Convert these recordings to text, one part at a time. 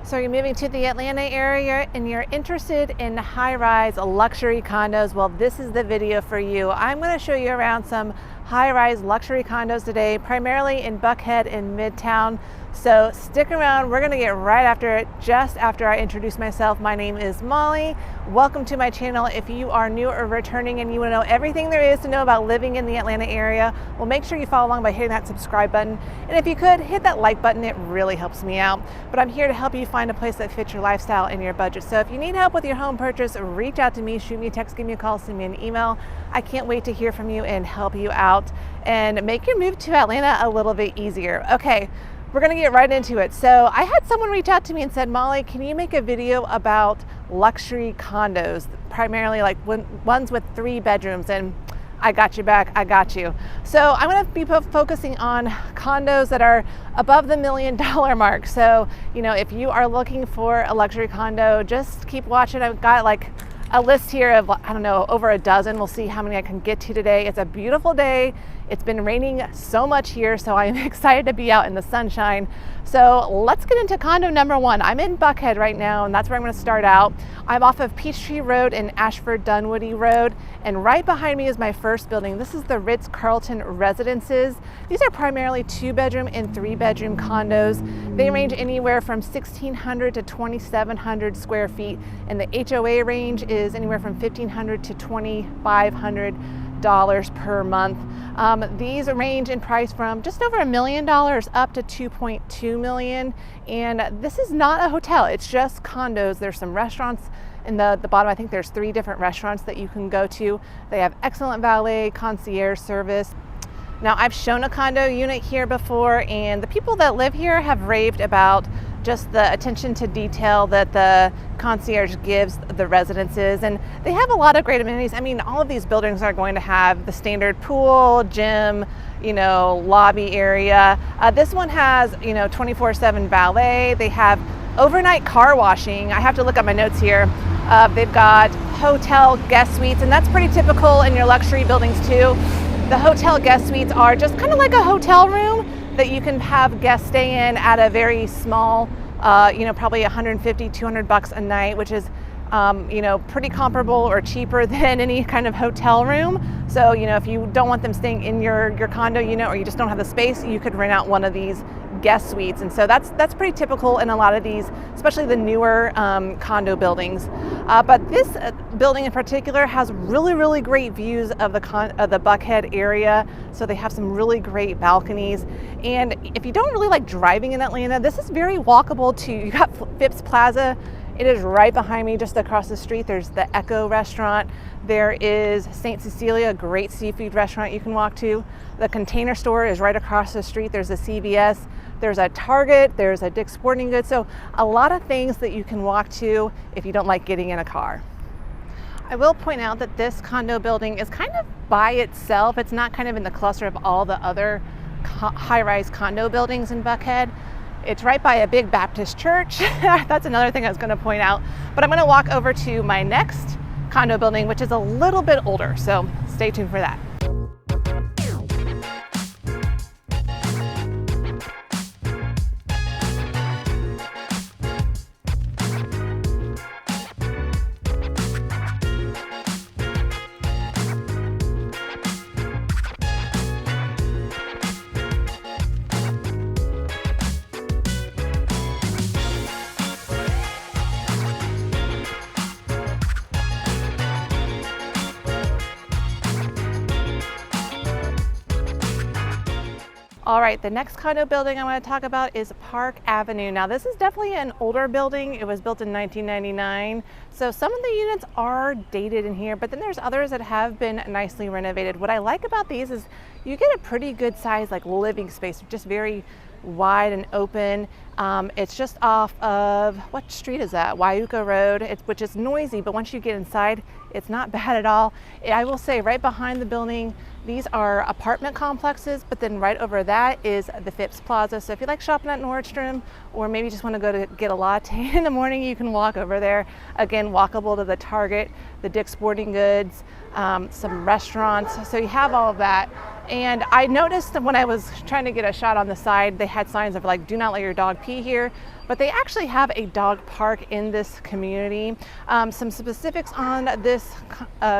So you're moving to the Atlanta area and you're interested in high-rise luxury condos. Well, this is the video for you. I'm going to show you around some high-rise luxury condos today, primarily in Buckhead and Midtown. So stick around, we're going to get right after it, just after I introduce myself. My name is Molly. Welcome to my channel. If you are new or returning and you want to know everything there is to know about living in the Atlanta area, well, make sure you follow along by hitting that subscribe button. And if you could, hit that like button, it really helps me out. But I'm here to help you find a place that fits your lifestyle and your budget. So if you need help with your home purchase, reach out to me, shoot me a text, give me a call, send me an email. I can't wait to hear from you and help you out and make your move to Atlanta a little bit easier. Okay. We're gonna get right into it. So I had someone reach out to me and said, Molly, can you make a video about luxury condos, primarily like ones with 3 bedrooms? And I got you back, I got you. So I'm gonna be focusing on condos that are above the $1 million mark. So, you know, if you are looking for a luxury condo, just keep watching. I've got like a list here of, I don't know, over a dozen. We'll see how many I can get to today. It's a beautiful day. It's been raining so much here, so I'm excited to be out in the sunshine. So let's get into condo number 1. I'm in Buckhead right now, and that's where I'm going to start out. I'm off of Peachtree Road and Ashford Dunwoody Road, and right behind me is my first building. This is the Ritz Carlton Residences. These are primarily 2-bedroom and 3-bedroom condos. They range anywhere from 1,600 to 2,700 square feet, and the HOA range is anywhere from $1,500 to $2,500 per month. These range in price from just over $1 million up to $2.2 million. And this is not a hotel, it's just condos. There's some restaurants in the bottom. I think there's 3 different restaurants that you can go to. They have excellent valet, concierge service. Now, I've shown a condo unit here before, and the people that live here have raved about just the attention to detail that the concierge gives the residences, and they have a lot of great amenities. I mean, all of these buildings are going to have the standard pool, gym, you know, lobby area. This one has, you know, 24/7 valet. They have overnight car washing. I have to look at my notes here. They've got hotel guest suites, and that's pretty typical in your luxury buildings too. The hotel guest suites are just kind of like a hotel room that you can have guests stay in at a very small, you know, probably $150, $200 a night, which is, you know, pretty comparable or cheaper than any kind of hotel room. So, you know, if you don't want them staying in your condo unit, or you just don't have the space, you could rent out one of these guest suites. And so that's pretty typical in a lot of these, especially the newer condo buildings. But this building in particular has really great views of the Buckhead area. So they have some really great balconies. And if you don't really like driving in Atlanta, this is very walkable to, you got Phipps Plaza. It is right behind me, just across the street. There's the Echo restaurant. There is St. Cecilia, a great seafood restaurant you can walk to. The Container Store is right across the street. There's a CVS. There's a Target. There's a Dick's Sporting Goods. So a lot of things that you can walk to if you don't like getting in a car. I will point out that this condo building is kind of by itself. It's not kind of in the cluster of all the other high-rise condo buildings in Buckhead. It's right by a big Baptist church. That's another thing I was going to point out. But I'm going to walk over to my next condo building, which is a little bit older. So stay tuned for that. All right, the next condo building I want to talk about is Park Avenue. Now, this is definitely an older building. It was built in 1999. So some of the units are dated in here, but then there's others that have been nicely renovated. What I like about these is you get a pretty good size, like living space, just very wide and open. It's just off of, what street is that? Wyuka Road, which is noisy, but once you get inside, it's not bad at all. I will say right behind the building, these are apartment complexes, but then right over that is the Phipps Plaza. So if you like shopping at Nordstrom, or maybe just want to go to get a latte in the morning, you can walk over there. Again, walkable to the Target, the Dick's Sporting Goods, some restaurants. So you have all of that. And I noticed that when I was trying to get a shot on the side, they had signs of like, do not let your dog pee here. But they actually have a dog park in this community. Some specifics on this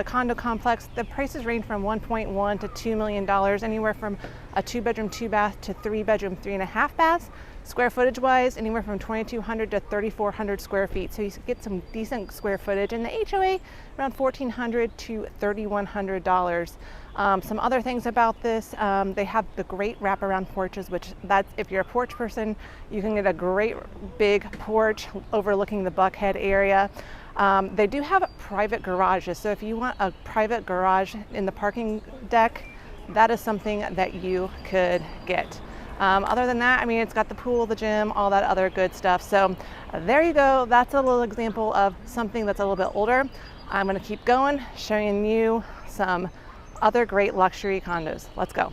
condo complex: the prices range from $1.1 to $2 million, anywhere from a 2-bedroom, 2-bath to 3-bedroom, 3.5 baths. Square footage wise, anywhere from 2,200 to 3,400 square feet. So you get some decent square footage, and the HOA around $1,400 to $3,100. Some other things about this, they have the great wraparound porches, which that's, if you're a porch person, you can get a great big porch overlooking the Buckhead area. They do have private garages, so if you want a private garage in the parking deck, that is something that you could get. Other than that, I mean, it's got the pool, the gym, all that other good stuff. So there you go. That's a little example of something that's a little bit older. I'm going to keep going, showing you some other great luxury condos. Let's go.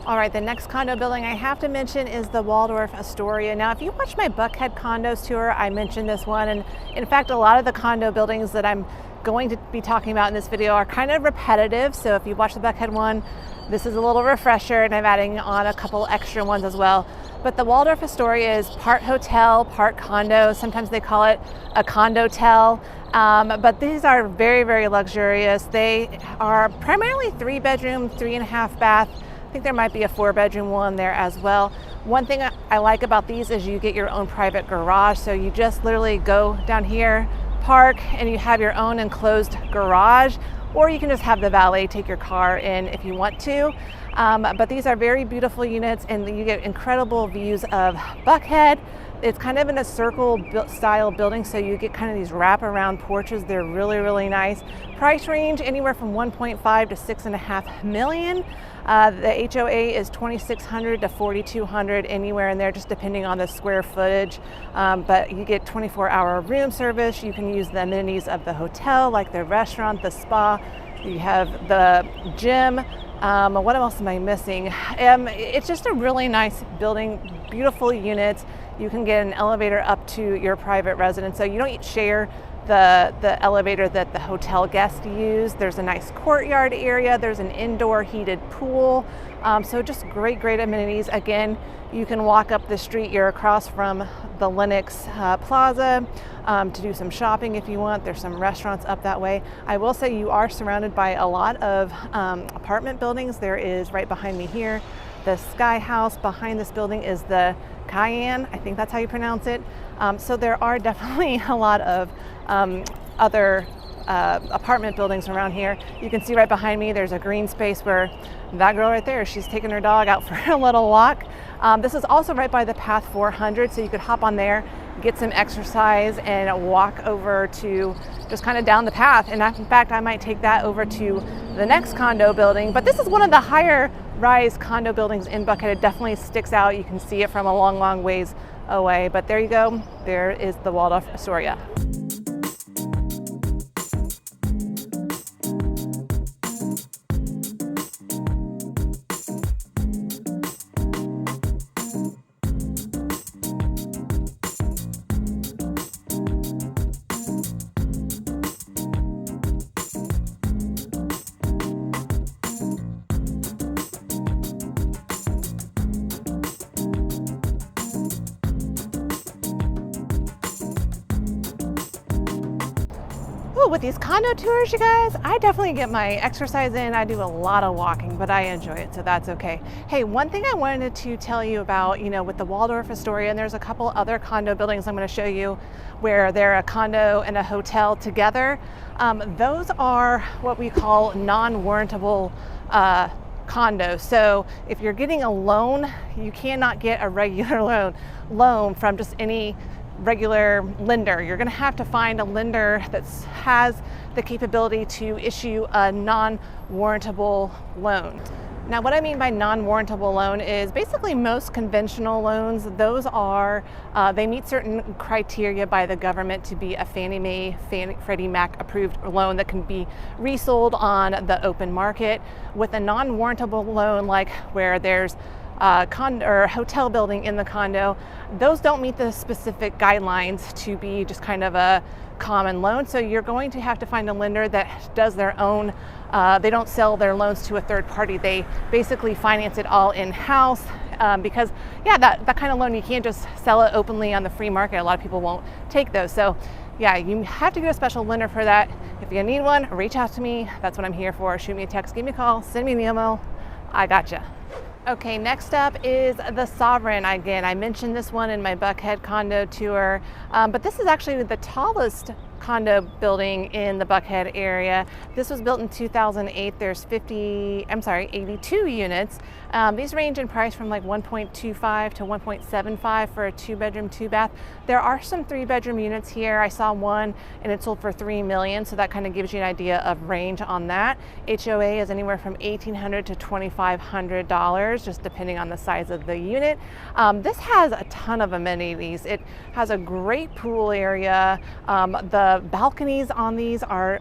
All right, the next condo building I have to mention is the Waldorf Astoria. Now, if you watch my Buckhead condos tour, I mentioned this one, and in fact, a lot of the condo buildings that I'm going to be talking about in this video are kind of repetitive. So if you watch the Buckhead one, this is a little refresher, and I'm adding on a couple extra ones as well. But the Waldorf Astoria is part hotel, part condo. Sometimes they call it a condotel. But these are very, very luxurious. They are primarily 3-bedroom, 3.5 bath. I think there might be a 4-bedroom one there as well. One thing I like about these is you get your own private garage. So you just literally go down here, park, and you have your own enclosed garage, or you can just have the valet take your car in if you want to. But these are very beautiful units, and you get incredible views of Buckhead. It's kind of in a circle style building, so you get kind of these wraparound porches. They're really, really nice. Price range anywhere from 1.5 to 6.5 million. The HOA is 2,600 to 4,200, anywhere in there, just depending on the square footage. But you get 24-hour room service. You can use the amenities of the hotel, like the restaurant, the spa. You have the gym. What else am I missing? It's just a really nice building, beautiful units. You can get an elevator up to your private residence, so you don't share the elevator that the hotel guests use. There's a nice courtyard area. There's an indoor heated pool. So just great amenities. Again, you can walk up the street. You're across from the Lenox Plaza to do some shopping if you want. There's some restaurants up that way. I will say you are surrounded by a lot of apartment buildings. There is, right behind me here, the Sky House. Behind this building is the Cayenne. I think that's how you pronounce it. So there are definitely a lot of other apartment buildings around here. You can see right behind me there's a green space where that girl right there, she's taking her dog out for a little walk. This is also right by the Path 400, so you could hop on there, get some exercise, and walk over to just kind of down the path. And in fact, I might take that over to the next condo building. But this is one of the higher rise condo buildings in Buckhead. It definitely sticks out. You can see it from a long ways away. But there you go. There is the Waldorf Astoria. With these condo tours, you guys, I definitely get my exercise in. I do a lot of walking, but I enjoy it, so that's okay. Hey, one thing I wanted to tell you about, with the Waldorf Astoria, and there's a couple other condo buildings I'm going to show you where they're a condo and a hotel together. Those are what we call non-warrantable condos. So if you're getting a loan, you cannot get a regular loan from just any regular lender. You're going to have to find a lender that has the capability to issue a non-warrantable loan. Now, what I mean by non-warrantable loan is basically most conventional loans. Those are, they meet certain criteria by the government to be a Fannie Mae, Freddie Mac approved loan that can be resold on the open market. With a non-warrantable loan, like where there's condo or hotel building in the condo, those don't meet the specific guidelines to be just kind of a common loan. So you're going to have to find a lender that does their own, they don't sell their loans to a third party. They basically finance it all in-house because yeah, that kind of loan, you can't just sell it openly on the free market. A lot of people won't take those. So yeah, you have to get a special lender for that. If you need one, reach out to me. That's what I'm here for. Shoot me a text, give me a call, send me an email. I gotcha. Okay, next up is the Sovereign. Again, I mentioned this one in my Buckhead condo tour, but this is actually the tallest condo building in the Buckhead area. This was built in 2008. There's 82 units. These range in price from like 1.25 to 1.75 for a 2-bedroom, 2-bath. There are some 3-bedroom units here. I saw one and it sold for $3 million, so that kind of gives you an idea of range on that. HOA is anywhere from $1,800 to $2,500, just depending on the size of the unit. This has a ton of amenities. It has a great pool area. The balconies on these are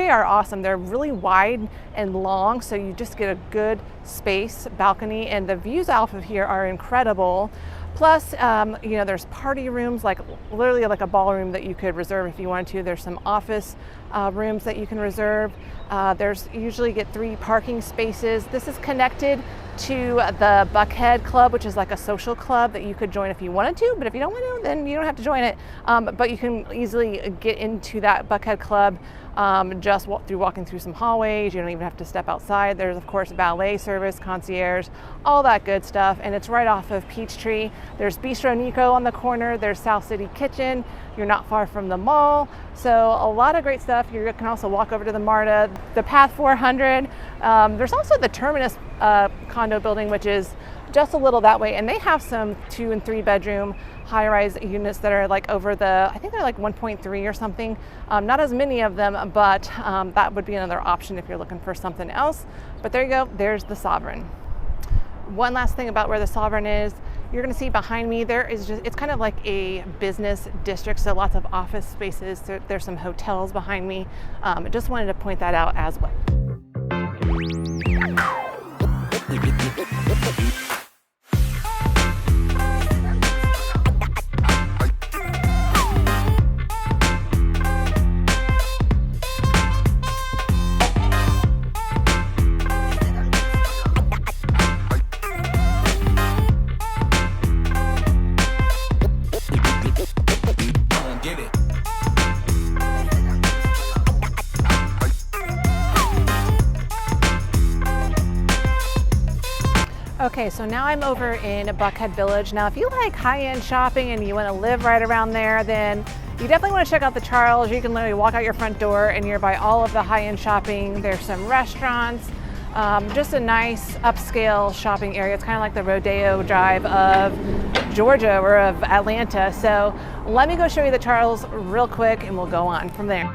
awesome. They're really wide and long, so you just get a good space balcony, and the views off of here are incredible. Plus, you know, there's party rooms, like literally like a ballroom that you could reserve if you wanted to. There's some office rooms that you can reserve. There's usually get 3 parking spaces. This is connected to the Buckhead Club, which is like a social club that you could join if you wanted to, but if you don't want to, then you don't have to join it. But you can easily get into that Buckhead Club just through walking through some hallways. You don't even have to step outside. There's of course valet service, concierge, all that good stuff, and it's right off of Peachtree. There's Bistro Nico on the corner. There's South City Kitchen. You're not far from the mall, so a lot of great stuff. You can also walk over to the MARTA, the Path 400. There's also the Terminus condo building, which is just a little that way, and they have some 2 and 3 bedroom high-rise units that are like over the, I think they're like 1.3 or something. Not as many of them, but that would be another option if you're looking for something else. But there you go, there's the Sovereign. One last thing about where the Sovereign is, you're going to see behind me, there is just, it's kind of like a business district, so lots of office spaces. There's some hotels behind me. I just wanted to point that out as well. Okay, so now I'm over in Buckhead Village. Now, if you like high-end shopping and you want to live right around there, then you definitely want to check out the Charles. You can literally walk out your front door and you're by all of the high-end shopping. There's some restaurants, just a nice upscale shopping area. It's kind of like the Rodeo Drive of Georgia or of Atlanta. So let me go show you the Charles real quick and we'll go on from there.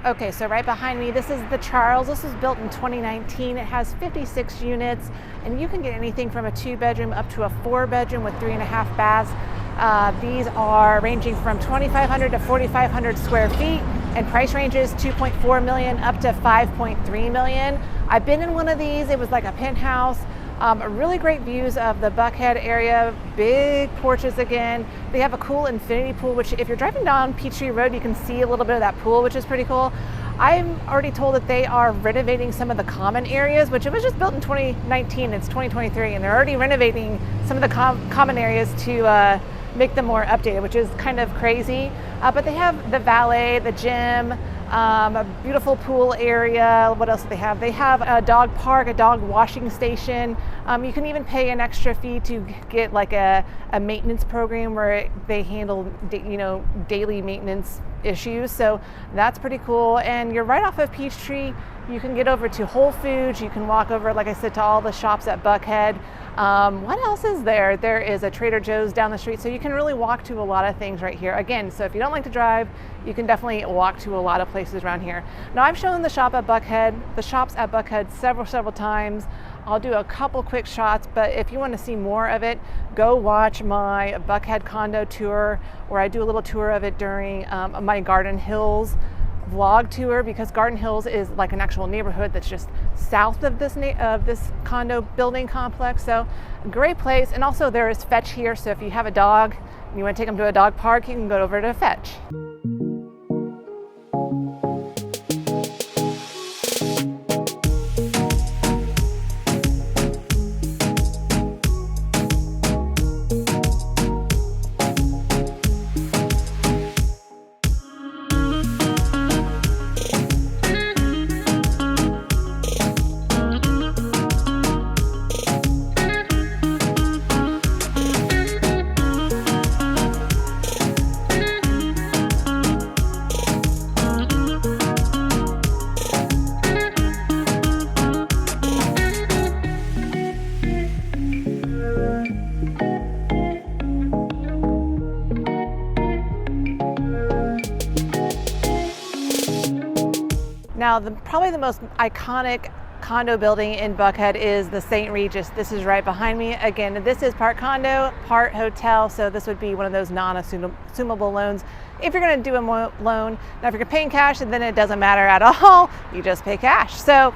Okay, so right behind me, this is the Charles. This was built in 2019. It has 56 units, and you can get anything from a 2-bedroom up to a 4-bedroom with 3.5 baths. These are ranging from 2,500 to 4,500 square feet, and price ranges 2.4 million up to 5.3 million. I've been in one of these. It was like a penthouse. Really great views of the Buckhead area, big porches again. They have a cool infinity pool, which if you're driving down Peachtree Road, you can see a little bit of that pool, which is pretty cool. I'm already told that they are renovating some of the common areas, which it was just built in 2019, it's 2023, and they're already renovating some of the common areas to make them more updated, which is kind of crazy. But they have the valet, the gym, A beautiful pool area. What else do they have? They have a dog park, a dog washing station. You can even pay an extra fee to get like a maintenance program where they handle daily maintenance issues. So that's pretty cool. And you're right off of Peachtree. You can get over to Whole Foods. You can walk over, like I said, to all the shops at Buckhead. What else is there? There is a Trader Joe's down the street, so you can really walk to a lot of things right here. Again, so if you don't like to drive, you can definitely walk to a lot of places around here. Now, I've shown the shops at Buckhead several times. I'll do a couple quick shots, but if you want to see more of it, go watch my Buckhead condo tour, where I do a little tour of it during my Garden Hills vlog tour, because Garden Hills is like an actual neighborhood that's just south of this condo building complex. So great place. And also there is Fetch here, so if you have a dog and you want to take them to a dog park, you can go over to Fetch. Now, probably the most iconic condo building in Buckhead is the St. Regis. This is right behind me. Again, this is part condo, part hotel, so this would be one of those non-assumable loans if you're going to do a loan. Now, if you're paying cash, then it doesn't matter at all. You just pay cash. So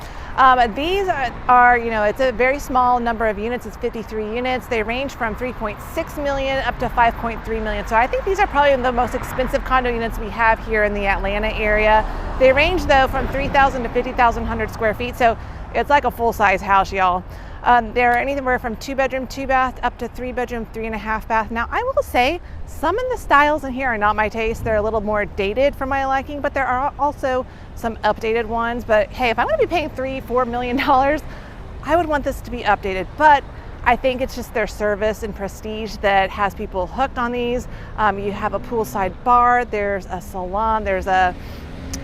these are, it's a very small number of units. It's 53 units. They range from 3.6 million up to 5.3 million. So I think these are probably the most expensive condo units we have here in the Atlanta area. They range though from 3,000 to 50,100 square feet. So it's like a full-size house, y'all. They're anywhere from 2-bedroom, 2-bath up to 3-bedroom, 3.5 bath. Now, I will say some of the styles in here are not my taste. They're a little more dated for my liking, but there are also some updated ones. But hey, if I'm going to be paying $3-4 million, I would want this to be updated. But I think it's just their service and prestige that has people hooked on these. You have a poolside bar. There's a salon. There's a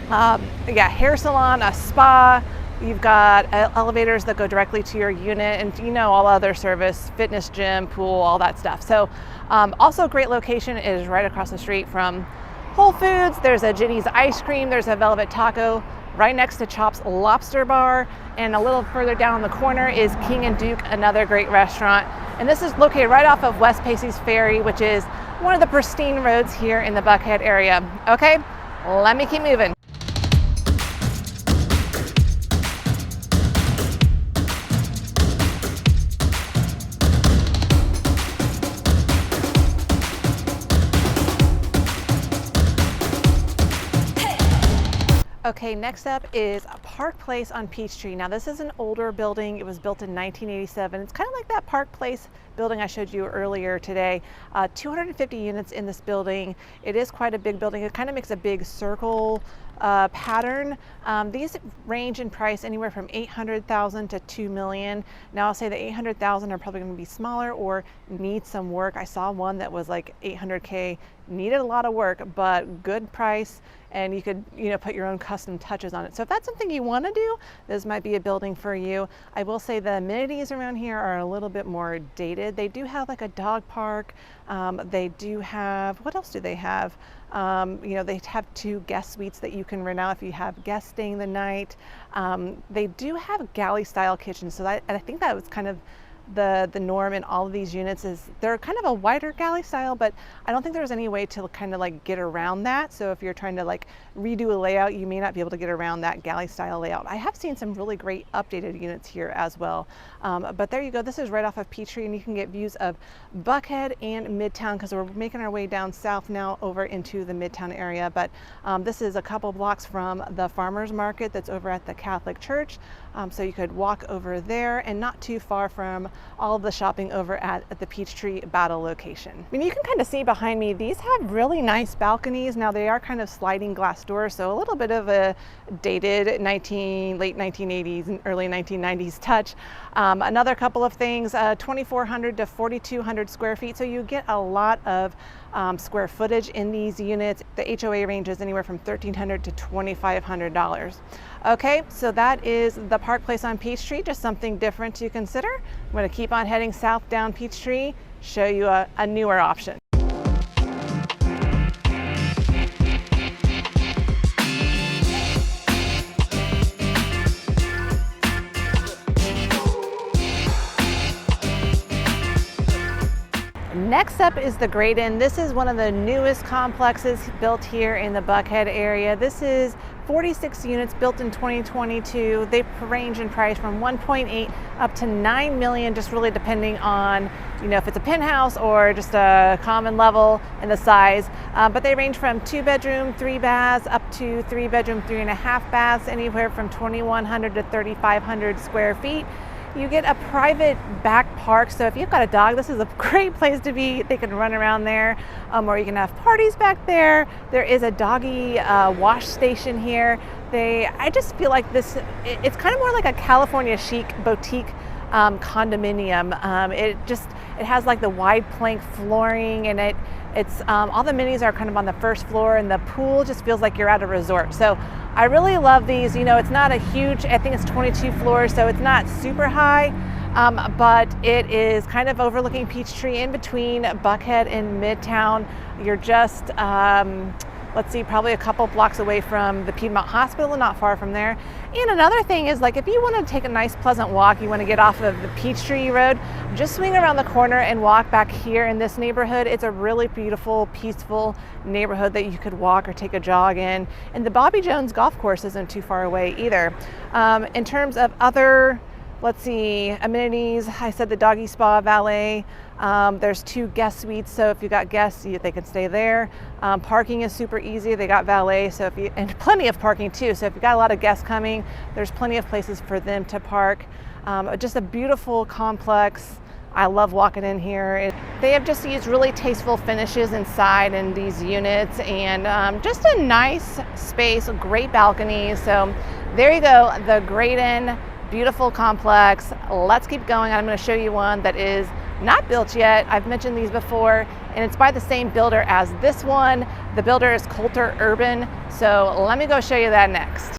hair salon, a spa. You've got elevators that go directly to your unit, and all other service, fitness gym, pool, all that stuff. So also great location is right across the street from Whole Foods. There's a Ginny's Ice Cream. There's a Velvet Taco right next to Chop's Lobster Bar. And a little further down the corner is King and Duke, another great restaurant. And this is located right off of West Pacey's Ferry, which is one of the pristine roads here in the Buckhead area. Okay, let me keep moving. Okay, next up is Park Place on Peachtree. Now, this is an older building. It was built in 1987. It's kind of like that Park Place building I showed you earlier today. 250 units in this building. It is quite a big building. It kind of makes a big circle pattern. These range in price anywhere from $800,000 to $2 million. Now, I'll say the $800,000 are probably going to be smaller or need some work. I saw one that was like $800K, needed a lot of work, but good price, and you could put your own custom touches on it. So if that's something you want to do, this might be a building for you. I will say the amenities around here are a little bit more dated. They do have like a dog park. They do have, what else do they have? They have 2 guest suites that you can rent out if you have guests staying the night. They do have galley style kitchens, so I think that was kind of the norm in all of these units. Is they're kind of a wider galley style, but I don't think there's any way to kind of like get around that. So if you're trying to like redo a layout, you may not be able to get around that galley style layout. I have seen some really great updated units here as well. But there you go. This is right off of Peachtree, and you can get views of Buckhead and Midtown, because we're making our way down south now over into the Midtown area. But this is a couple blocks from the farmers market that's over at the Catholic Church. So you could walk over there, and not too far from all of the shopping over at the Peachtree battle location. I mean, you can kind of see behind me, these have really nice balconies. Now they are kind of sliding glass doors, so a little bit of a dated late 1980s and early 1990s touch. Another couple of things, 2,400 to 4,200 square feet, so you get a lot of square footage in these units. The HOA range is anywhere from $1,300 to $2,500. Okay, so that is the Park Place on Peachtree, just something different to consider. I'm going to keep on heading south down Peachtree, show you a newer option. Next up is the Graydon. This is one of the newest complexes built here in the Buckhead area. This is 46 units built in 2022. They range in price from 1.8 up to 9 million, just really depending on, if it's a penthouse or just a common level and the size. But they range from 2-bedroom, 3 baths up to 3-bedroom, 3.5 baths, anywhere from 2,100 to 3,500 square feet. You get a private back park, so if you've got a dog, this is a great place to be. They can run around there, or you can have parties back there. There is a doggy wash station here. I just feel like it's kind of more like a California chic boutique condominium. It has like the wide plank flooring, and it's all the minis are kind of on the first floor, and the pool just feels like you're at a resort. So I really love these. It's not a huge, I think it's 22 floors, so it's not super high, but it is kind of overlooking Peachtree in between Buckhead and Midtown. You're just, probably a couple blocks away from the Piedmont Hospital, not far from there. And another thing is, if you want to take a nice pleasant walk, you want to get off of the Peachtree Road, just swing around the corner and walk back here in this neighborhood. It's a really beautiful, peaceful neighborhood that you could walk or take a jog in. And the Bobby Jones golf course isn't too far away either. In terms of other, amenities, I said the doggy spa, valet. There's 2 guest suites, so if you got guests, they can stay there. Parking is super easy. They got valet, and plenty of parking too. So if you got a lot of guests coming, there's plenty of places for them to park. Just a beautiful complex. I love walking in here. They have just used really tasteful finishes inside in these units, and just a nice space, great balconies. So there you go, the Graydon. Beautiful complex. Let's keep going. I'm going to show you one that is not built yet. I've mentioned these before, and it's by the same builder as this one. The builder is Coulter Urban. So let me go show you that next.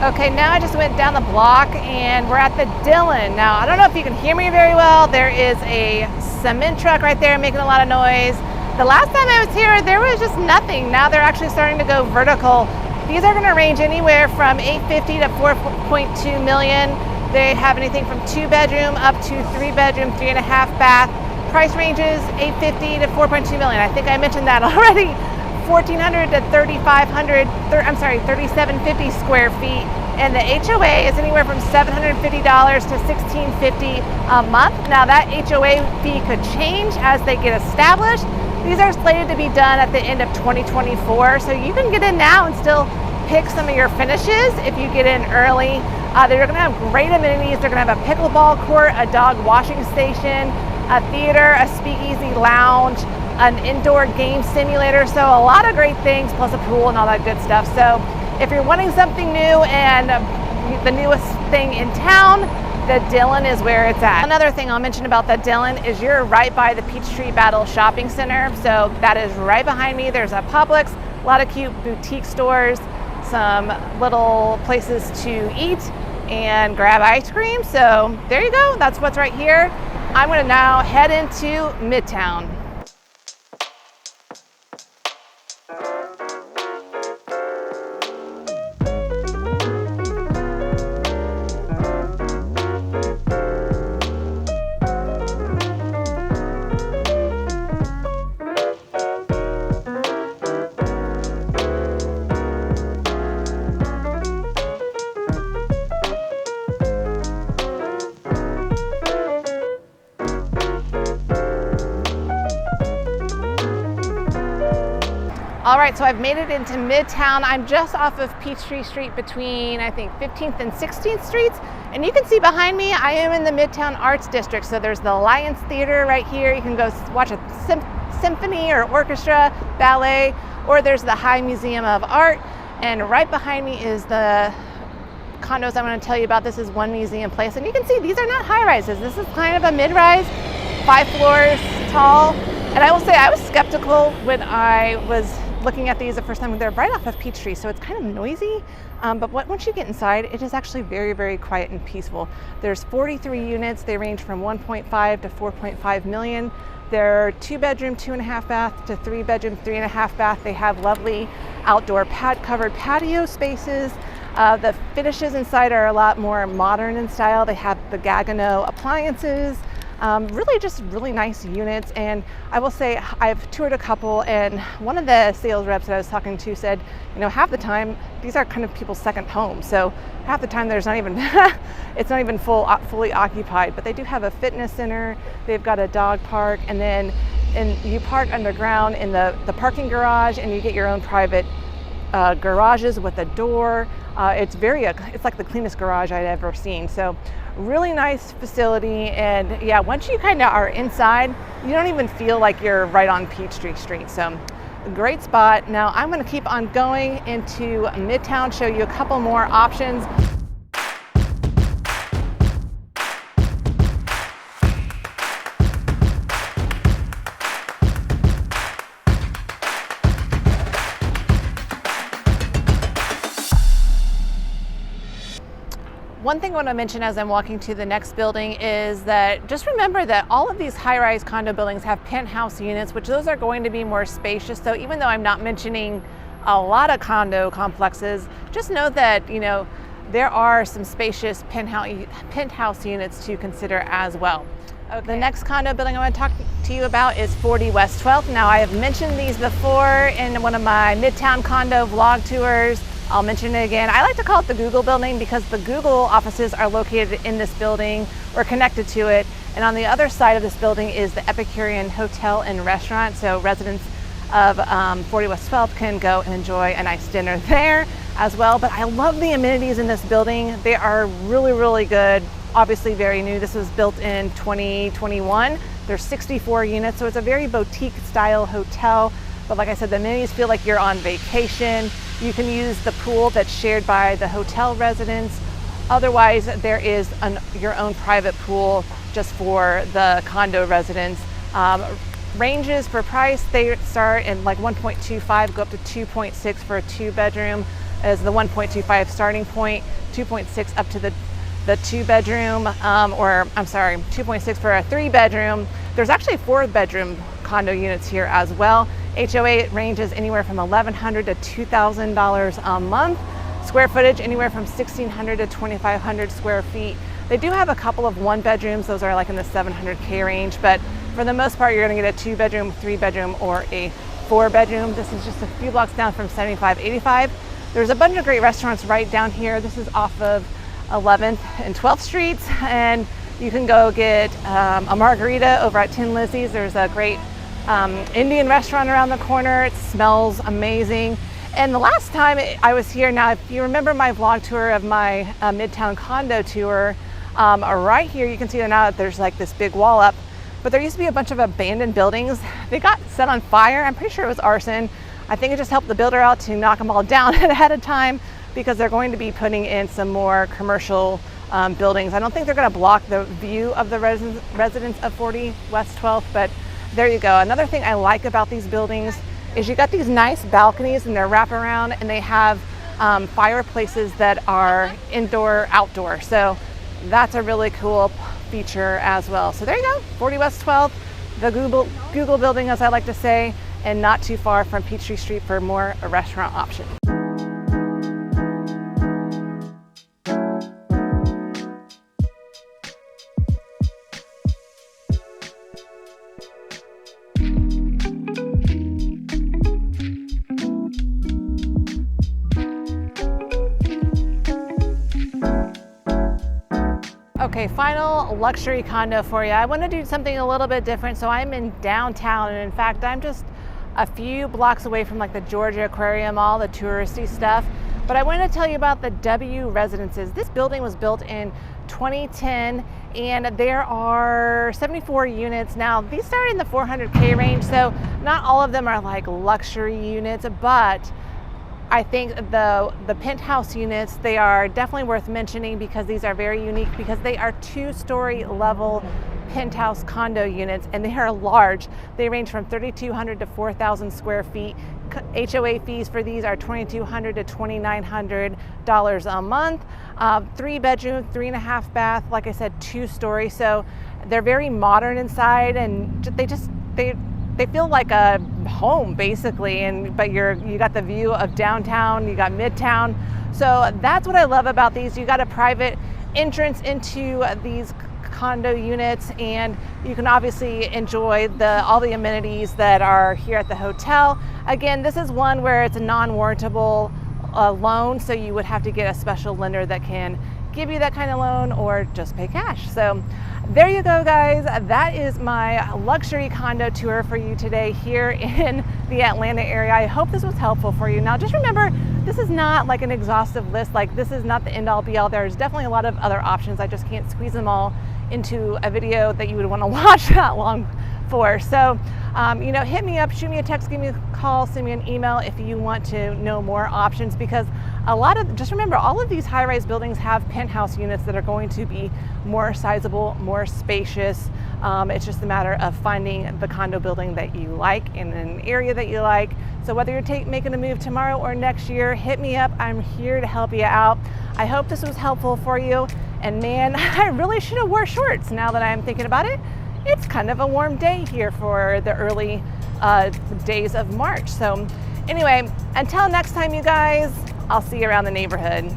Okay, now I just went down the block and we're at the Dillon. Now, I don't know if you can hear me very well. There is a cement truck right there making a lot of noise. The last time I was here, there was just nothing. Now they're actually starting to go vertical. These are gonna range anywhere from $850 to $4.2 million. They have anything from 2-bedroom up to 3-bedroom, 3.5 bath. Price ranges $850 to $4.2 million. I think I mentioned that already. 1,400 to 3,750 square feet, and the HOA is anywhere from $750 to $1,650 a month. Now that HOA fee could change as they get established. These are slated to be done at the end of 2024, so you can get in now and still pick some of your finishes if you get in early. They're going to have great amenities. They're going to have a pickleball court, a dog washing station, a theater, a speakeasy lounge, an indoor game simulator, so a lot of great things, plus a pool and all that good stuff. So if you're wanting something new and the newest thing in town, the Dillon is where it's at. Another thing I'll mention about the Dillon is you're right by the Peachtree Battle Shopping Center, so that is right behind me. There's a Publix, a lot of cute boutique stores, some little places to eat and grab ice cream. So there you go, that's what's right here. I'm gonna now head into Midtown. All right, so I've made it into Midtown. I'm just off of Peachtree Street between, I think, 15th and 16th Streets. And you can see behind me, I am in the Midtown Arts District. So there's the Alliance Theater right here. You can go watch a symphony or orchestra, ballet, or there's the High Museum of Art. And right behind me is the condos I'm going to tell you about. This is One Museum Place. And you can see these are not high rises. This is kind of a mid-rise, 5 floors tall. And I will say I was skeptical when I was looking at these the first time. They're right off of Peachtree, so it's kind of noisy. But once you get inside, it is actually very, very quiet and peaceful. There's 43 units. They range from 1.5 to 4.5 million. They're 2-bedroom, 2.5 bath to 3-bedroom, 3.5 bath. They have lovely outdoor covered patio spaces. The finishes inside are a lot more modern in style. They have the Gagano appliances. Really just really nice units. And I will say I've toured a couple, and one of the sales reps that I was talking to said, you know, half the time these are kind of people's second homes. So half the time there's not even, it's not even fully occupied, but they do have a fitness center. They've got a dog park, and then you park underground in the parking garage, and you get your own private garages with a door. It's like the cleanest garage I'd ever seen. So really nice facility. And yeah, once you kind of are inside, you don't even feel like you're right on Peachtree Street. So great spot. Now I'm going to keep on going into Midtown, show you a couple more options. One thing I want to mention as I'm walking to the next building is that just remember that all of these high-rise condo buildings have penthouse units, which those are going to be more spacious. So even though I'm not mentioning a lot of condo complexes, just know that, you know, there are some spacious penthouse units to consider as well. Okay. The next condo building I want to talk to you about is 40 West 12th. Now I have mentioned these before in one of my Midtown condo vlog tours. I'll mention it again. I like to call it the Google building because the Google offices are located in this building or connected to it. And on the other side of this building is the Epicurean Hotel and Restaurant. So residents of 40 West 12th can go and enjoy a nice dinner there as well. But I love the amenities in this building. They are really, really good. Obviously very new. This was built in 2021. There's 64 units, so it's a very boutique style hotel. But like I said, the amenities feel like you're on vacation. You can use the pool that's shared by the hotel residents. Otherwise, there is your own private pool just for the condo residents. Ranges for price, they start in like 1.25, go up to 2.6 for a 2-bedroom as the 1.25 starting point, 2.6 up to the 2-bedroom, 2.6 for a 3-bedroom. There's actually 4-bedroom condo units here as well. HOA ranges anywhere from $1,100 to $2,000 a month. Square footage anywhere from 1,600 to 2,500 square feet. They do have a couple of 1-bedrooms. Those are like in the 700K range, but for the most part, you're gonna get a 2-bedroom, 3-bedroom, or a 4-bedroom. This is just a few blocks down from 7585. There's a bunch of great restaurants right down here. This is off of 11th and 12th Streets, and you can go get a margarita over at Tin Lizzie's. There's a great Indian restaurant around the corner. It smells amazing. And the last time I was here, now if you remember my vlog tour of my Midtown condo tour, right here you can see now that there's like this big wall up, but there used to be a bunch of abandoned buildings. They got set on fire. I'm pretty sure it was arson. I think it just helped the builder out to knock them all down ahead of time because they're going to be putting in some more commercial buildings. I don't think they're going to block the view of the residents of 40 West 12th, but there you go. Another thing I like about these buildings is you got these nice balconies and they're wraparound, and they have fireplaces that are indoor, outdoor. So that's a really cool feature as well. So there you go, 40 West 12th, the Google building, as I like to say, and not too far from Peachtree Street for more restaurant options. Okay, final luxury condo for you. I want to do something a little bit different. So I'm in downtown, and in fact, I'm just a few blocks away from like the Georgia Aquarium, all the touristy stuff. But I want to tell you about the W Residences. This building was built in 2010 and there are 74 units. Now these start in the 400K range, so not all of them are like luxury units, but I think the penthouse units, they are definitely worth mentioning because these are very unique because they are 2-story level penthouse condo units and they are large. They range from 3,200 to 4,000 square feet. HOA fees for these are $2,200 to $2,900 a month. 3-bedroom, 3.5 bath, like I said, 2-story. So they're very modern inside and they feel like a home basically, but you got the view of downtown, you got midtown. So that's what I love about these. You got a private entrance into these condo units and you can obviously enjoy all the amenities that are here at the hotel. Again, this is one where it's a non-warrantable loan, so you would have to get a special lender that can give you that kind of loan or just pay cash. So there you go, guys. That is my luxury condo tour for you today here in the Atlanta area. I hope this was helpful for you. Now, just remember, this is not like an exhaustive list. Like, this is not the end all be all. There's definitely a lot of other options. I just can't squeeze them all into a video that you would want to watch that long for. So, hit me up, shoot me a text, give me a call, send me an email if you want to know more options, because just remember, all of these high-rise buildings have penthouse units that are going to be more sizable, more spacious. It's just a matter of finding the condo building that you like in an area that you like. So whether you're making a move tomorrow or next year, hit me up. I'm here to help you out. I hope this was helpful for you. And man, I really should have wore shorts now that I'm thinking about it. It's kind of a warm day here for the early days of March. So anyway, until next time, you guys, I'll see you around the neighborhood.